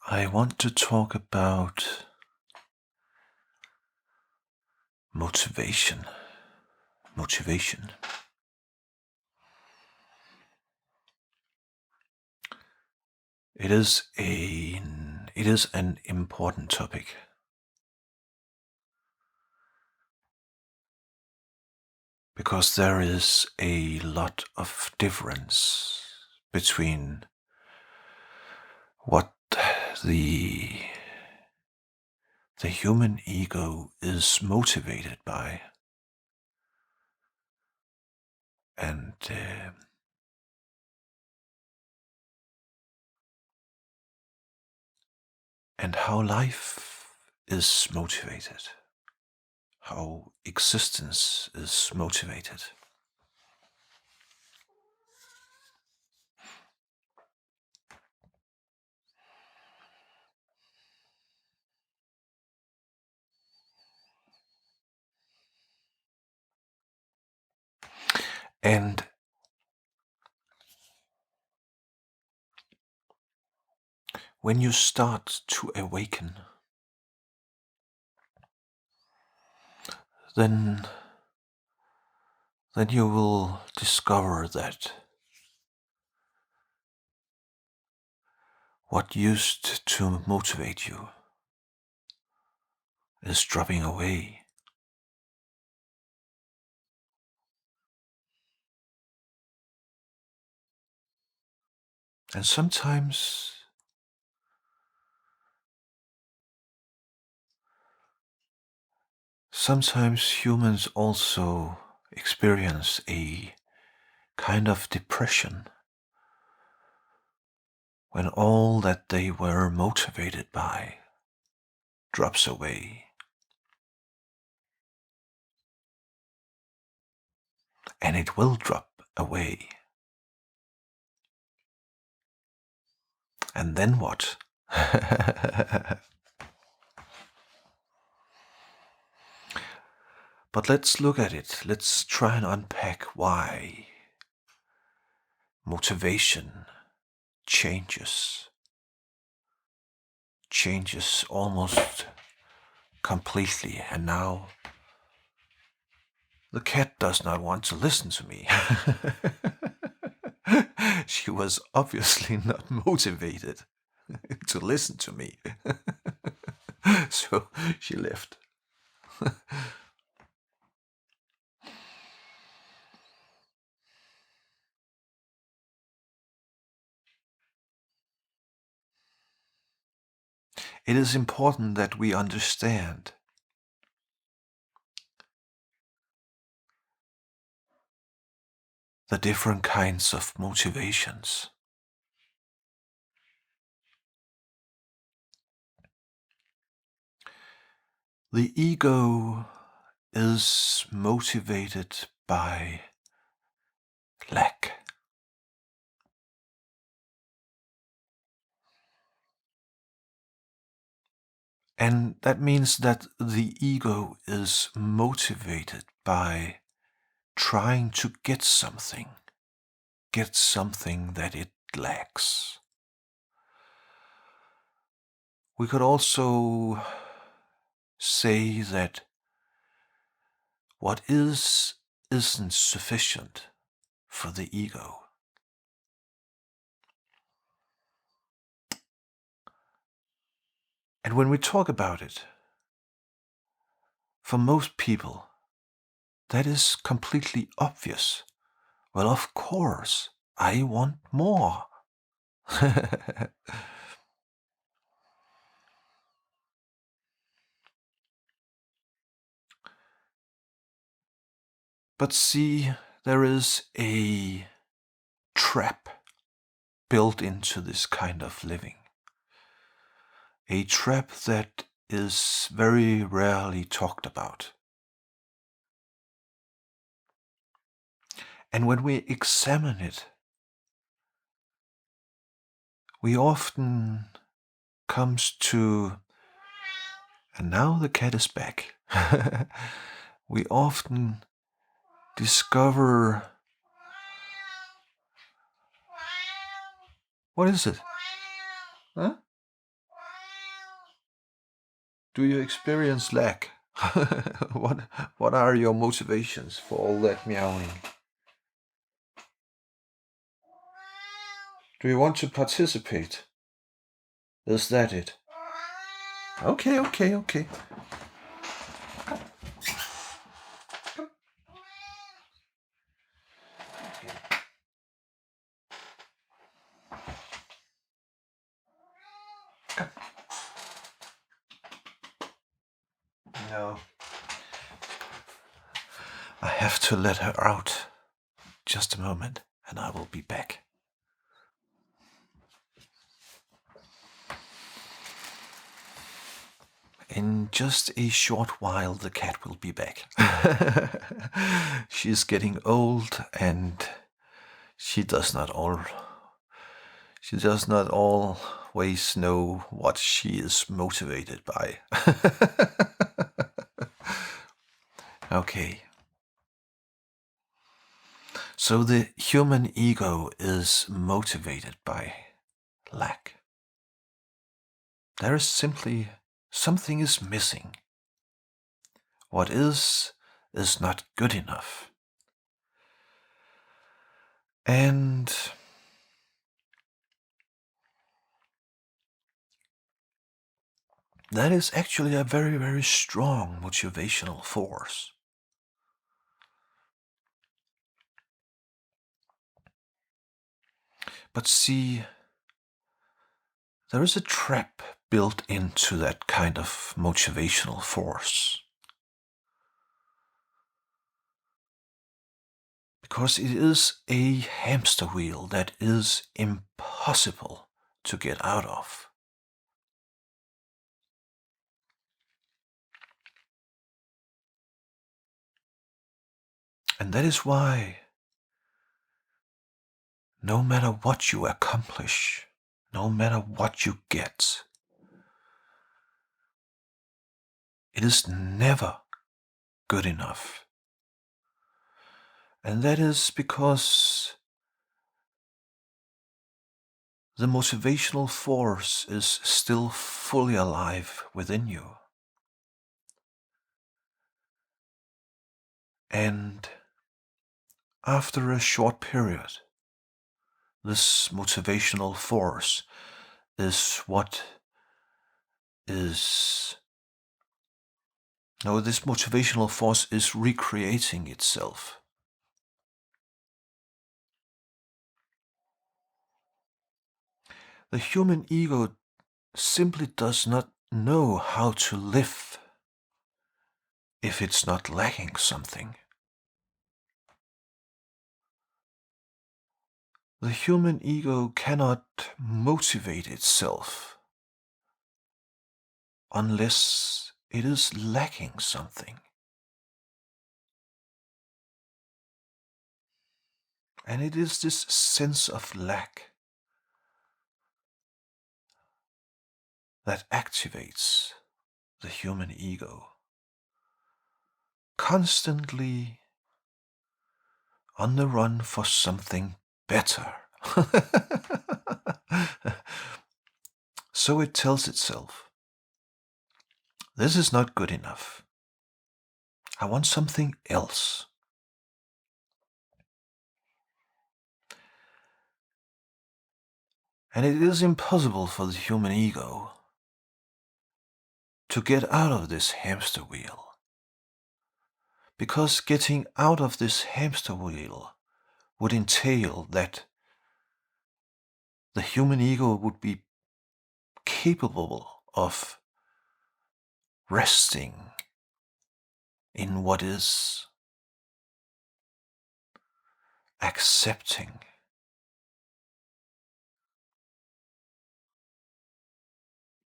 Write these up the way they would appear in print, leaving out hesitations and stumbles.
I want to talk about motivation. Motivation. It is an important topic because there is a lot of difference between what the the human ego is motivated by and and how life is motivated, how existence is motivated. And when you start to awaken, then you will discover that what used to motivate you is dropping away. And sometimes humans also experience a kind of depression when all that they were motivated by drops away. And it will drop away. And then what? But let's look at it. Let's try and unpack why motivation changes almost completely. And now the cat does not want to listen to me. She was obviously not motivated to listen to me. So she left. It is important that we understand the different kinds of motivations. The ego is motivated by lack. And that means that the ego is motivated by trying to get something that it lacks. We could also say that what isn't sufficient for the ego. And when we talk about it, for most people, that is completely obvious. Well, of course, I want more. But see, there is a trap built into this kind of living. A trap that is very rarely talked about. And when we examine it, we often comes to, and now the cat is back. We often discover, what is it? Huh? Do you experience lack? What are your motivations for all that meowing? Do you want to participate? Is that it? Okay. No. I have to let her out. Just a moment, and I will be back. In just a short while, the cat will be back. She's getting old, and she does not always know what she is motivated by. Okay. So the human ego is motivated by lack. There is simply something is missing. What is not good enough. And that is actually a very, very strong motivational force. But see, there is a trap built into that kind of motivational force. Because it is a hamster wheel that is impossible to get out of. And that is why no matter what you accomplish, no matter what you get, it is never good enough. And that is because the motivational force is still fully alive within you. And after a short period, this motivational force is this motivational force is recreating itself. The human ego simply does not know how to live if it's not lacking something. The human ego cannot motivate itself unless it is lacking something. And it is this sense of lack that activates the human ego, constantly on the run for something better. So it tells itself, this is not good enough. I want something else. And it is impossible for the human ego to get out of this hamster wheel. Because getting out of this hamster wheel would entail that the human ego would be capable of resting in what is, accepting,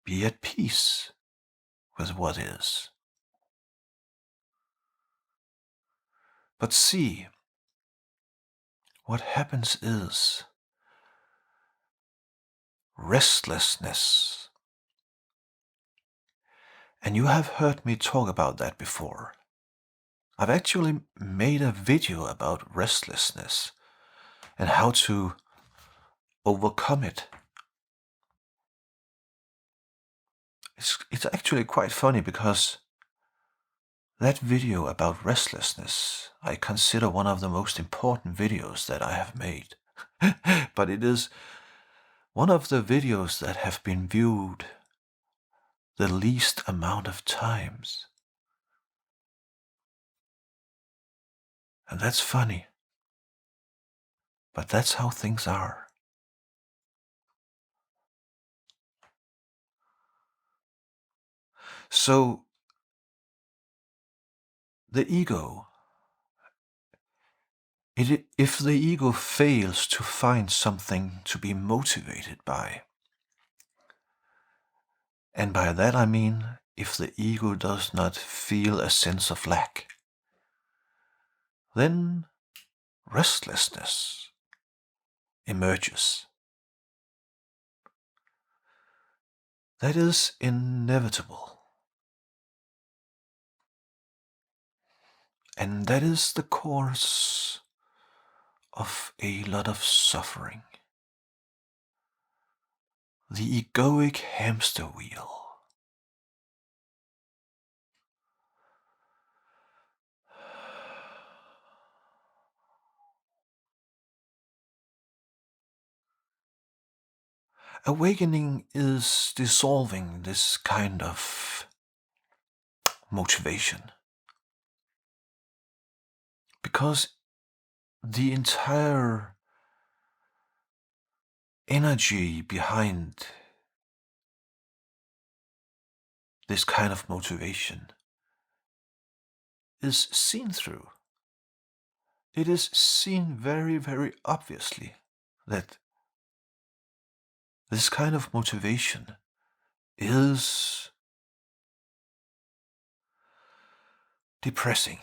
be at peace with what is. But see, what happens is restlessness. And you have heard me talk about that before. I've actually made a video about restlessness and how to overcome it. it's actually quite funny because that video about restlessness I consider one of the most important videos that I have made. But it is one of the videos that have been viewed the least amount of times. And that's funny. But that's how things are. So, the ego, if the ego fails to find something to be motivated by, and by that I mean if the ego does not feel a sense of lack, then restlessness emerges. That is inevitable. And that is the course of a lot of suffering. The egoic hamster wheel. Awakening is dissolving this kind of motivation. Because the entire energy behind this kind of motivation is seen through. It is seen very, very obviously that this kind of motivation is depressing.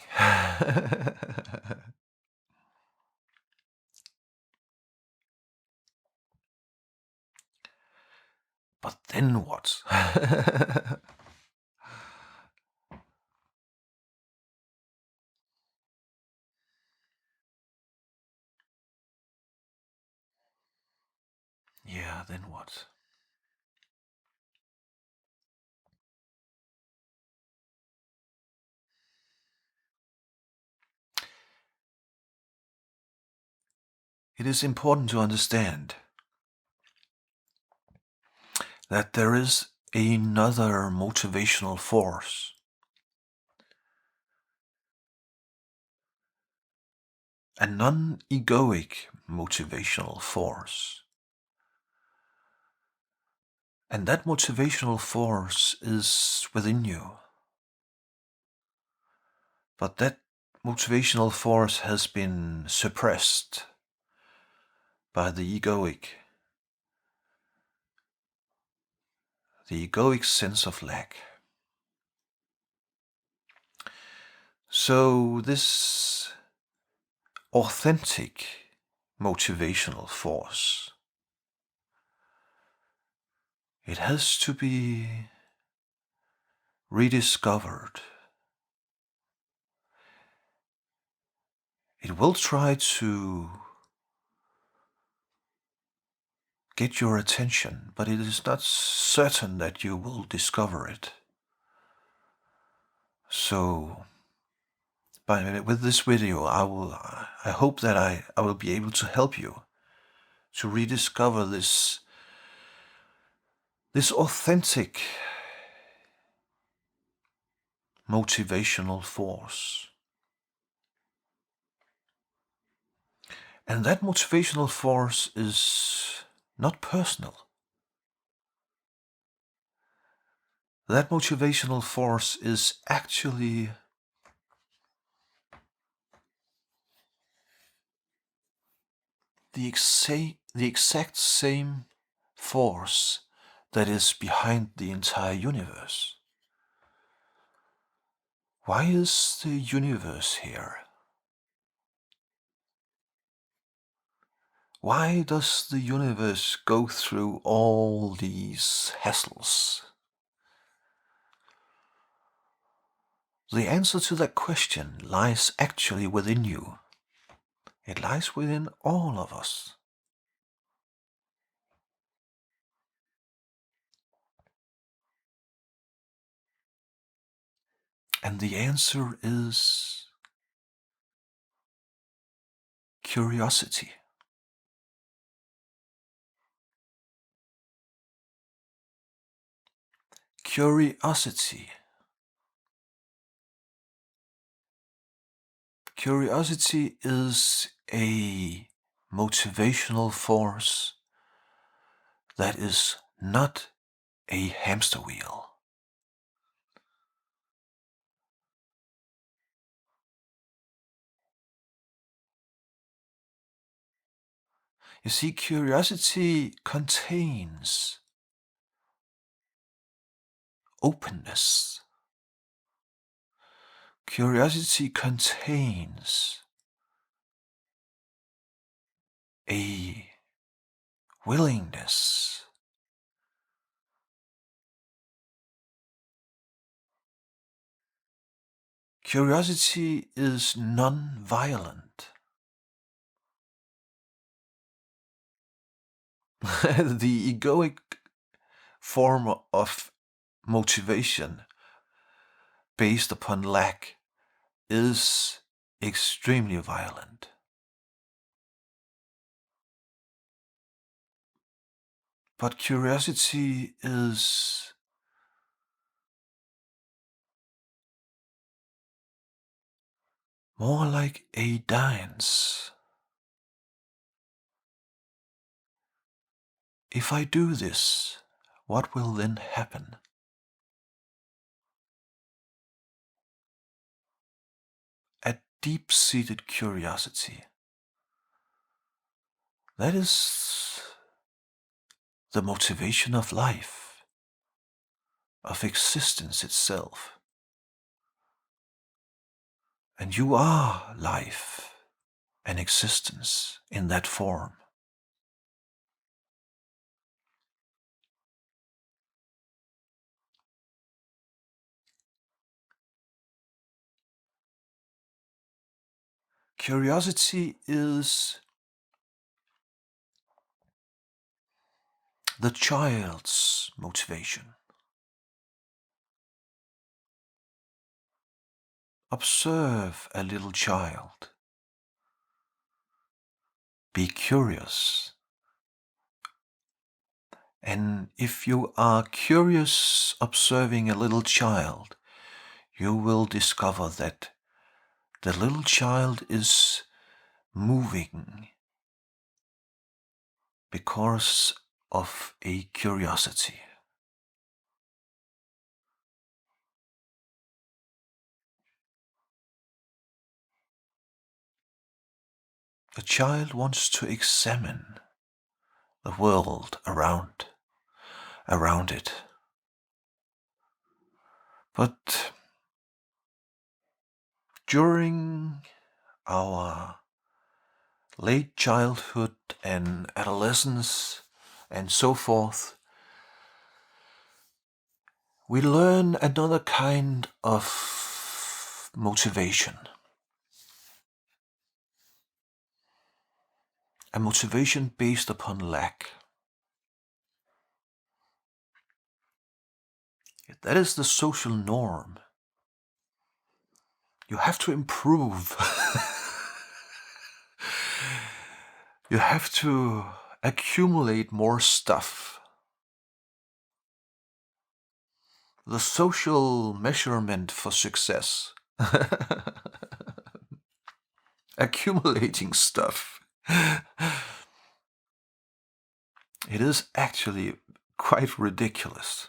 But then what? Yeah, then what? It is important to understand that there is another motivational force, a non-egoic motivational force. And that motivational force is within you. But that motivational force has been suppressed by the egoic sense of lack. So this authentic motivational force, it has to be rediscovered. It will try to get your attention, but it is not certain that you will discover it. So with this video, I hope that I will be able to help you to rediscover this authentic motivational force. And that motivational force is not personal. That motivational force is actually the exact same force that is behind the entire universe. Why is the universe here? Why does the universe go through all these hassles? The answer to that question lies actually within you. It lies within all of us. And the answer is curiosity. Curiosity. Curiosity is a motivational force that is not a hamster wheel. You see, curiosity contains openness. Curiosity contains a willingness. Curiosity is non-violent. The egoic form of motivation based upon lack is extremely violent. But curiosity is more like a dance. If I do this, what will then happen? A deep-seated curiosity. That is the motivation of life, of existence itself. And you are life and existence in that form. Curiosity is the child's motivation. Observe a little child. Be curious. And if you are curious observing a little child, you will discover that the little child is moving because of a curiosity. The child wants to examine the world around it. But during our late childhood and adolescence and so forth, we learn another kind of motivation. A motivation based upon lack. That is the social norm. You have to improve. You have to accumulate more stuff. The social measurement for success. Accumulating stuff. It is actually quite ridiculous.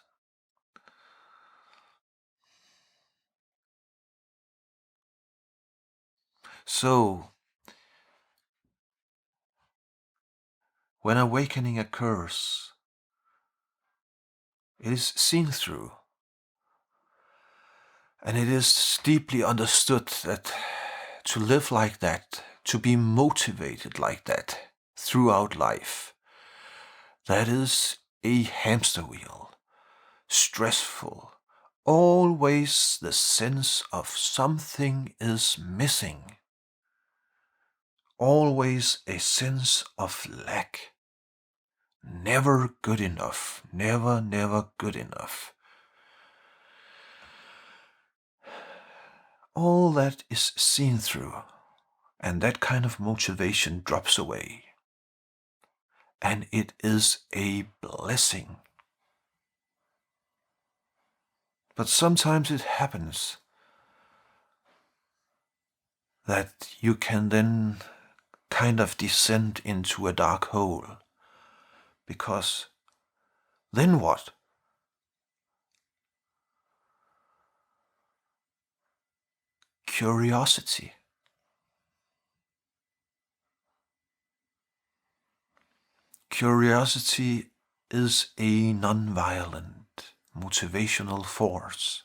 So, when awakening occurs, it is seen through. And it is deeply understood that to live like that, to be motivated like that throughout life, that is a hamster wheel, stressful, always the sense of something is missing, always a sense of lack, never good enough, never good enough. all that is seen through, and that kind of motivation drops away. And it is a blessing. But sometimes it happens that you can then kind of descend into a dark hole. Because then what? Curiosity. Curiosity is a non-violent motivational force.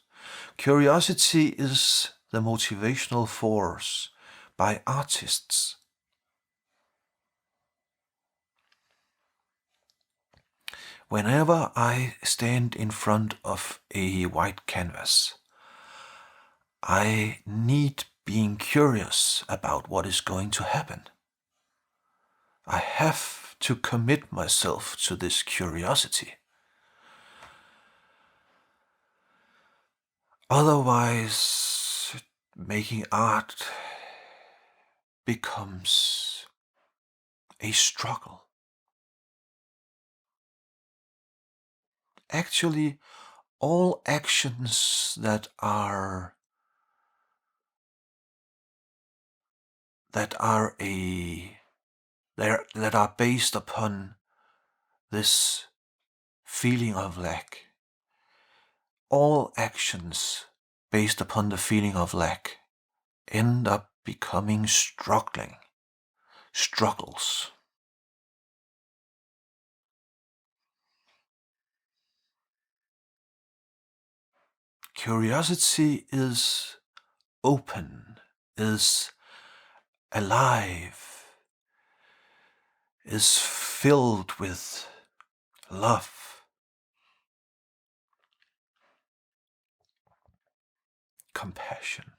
Curiosity is the motivational force by artists. Whenever I stand in front of a white canvas, I need being curious about what is going to happen. I have to commit myself to this curiosity. Otherwise, making art becomes a struggle. Actually, all actions that are based upon this feeling of lack, all actions based upon the feeling of lack end up becoming struggles. Curiosity is open, is alive, is filled with love, compassion.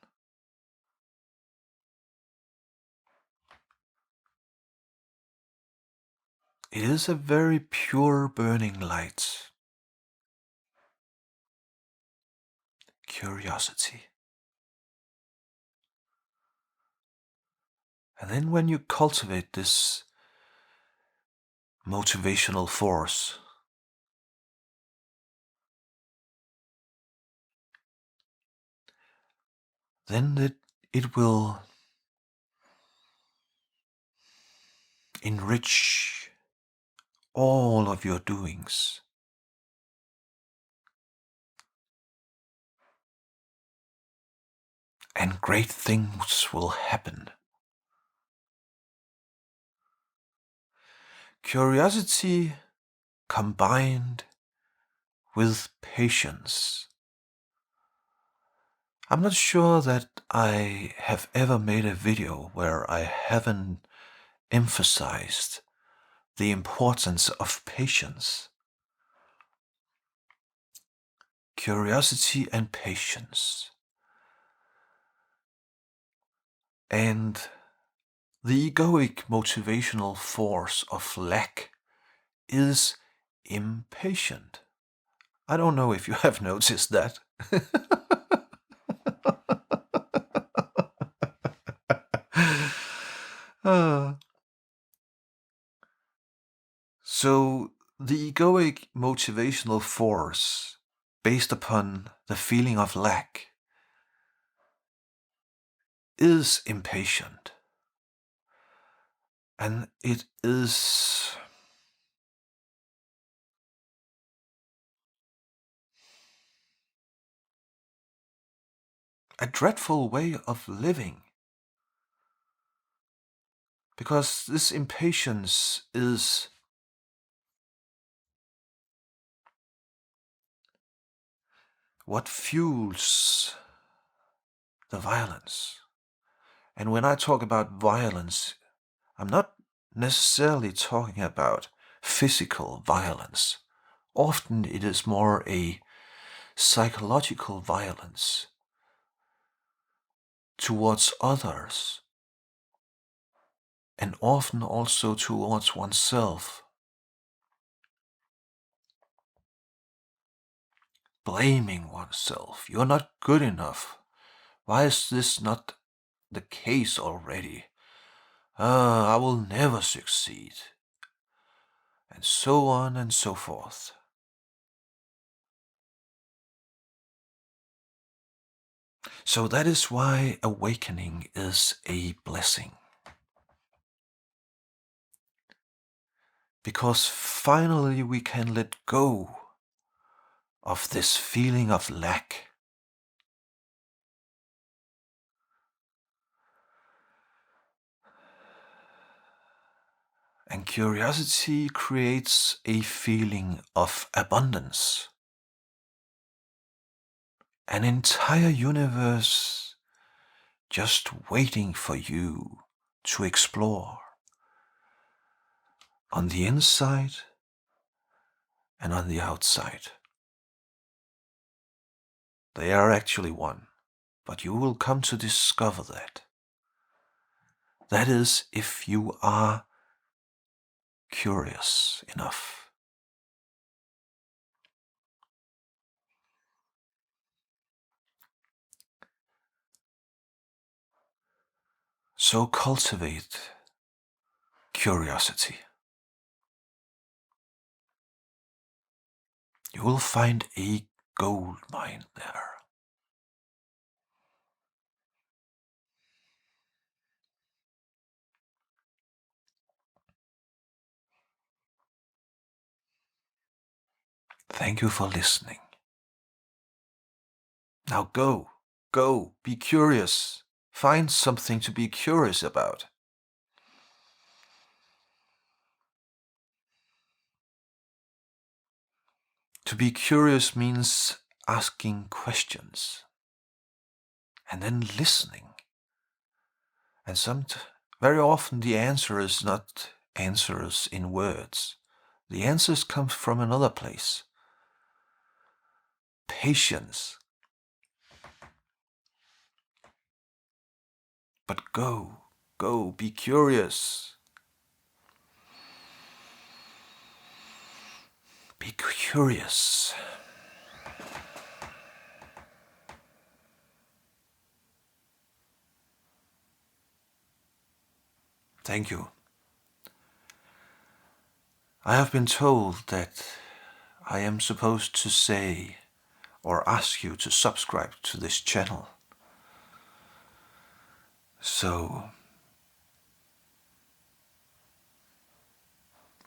It is a very pure burning light. Curiosity. And then when you cultivate this motivational force, then it will enrich all of your doings. And great things will happen. Curiosity combined with patience. I'm not sure that I have ever made a video where I haven't emphasized the importance of patience. Curiosity and patience. And the egoic motivational force of lack is impatient. I don't know if you have noticed that. So, the egoic motivational force, based upon the feeling of lack, is impatient. And it is a dreadful way of living. Because this impatience is what fuels the violence. And when I talk about violence, I'm not necessarily talking about physical violence. Often it is more a psychological violence towards others, and often also towards oneself. Blaming oneself. You're not good enough. Why is this not the case already? I will never succeed. And so on and so forth. So that is why awakening is a blessing. Because finally we can let go of this feeling of lack. And curiosity creates a feeling of abundance. An entire universe just waiting for you to explore. On the inside and on the outside. They are actually one, but you will come to discover that. That is, if you are curious enough. So cultivate curiosity. You will find a gold mine there. Thank you for listening. Now go, be curious. Find something to be curious about. To be curious means asking questions and then listening. And very often the answer is not answers in words. The answers come from another place. Patience. But go, be curious. Be curious. Thank you. I have been told that I am supposed to say or ask you to subscribe to this channel. So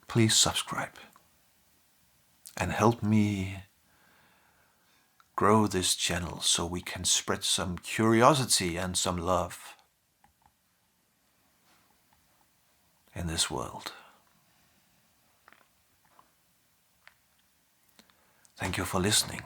please subscribe and help me grow this channel so we can spread some curiosity and some love in this world. Thank you for listening.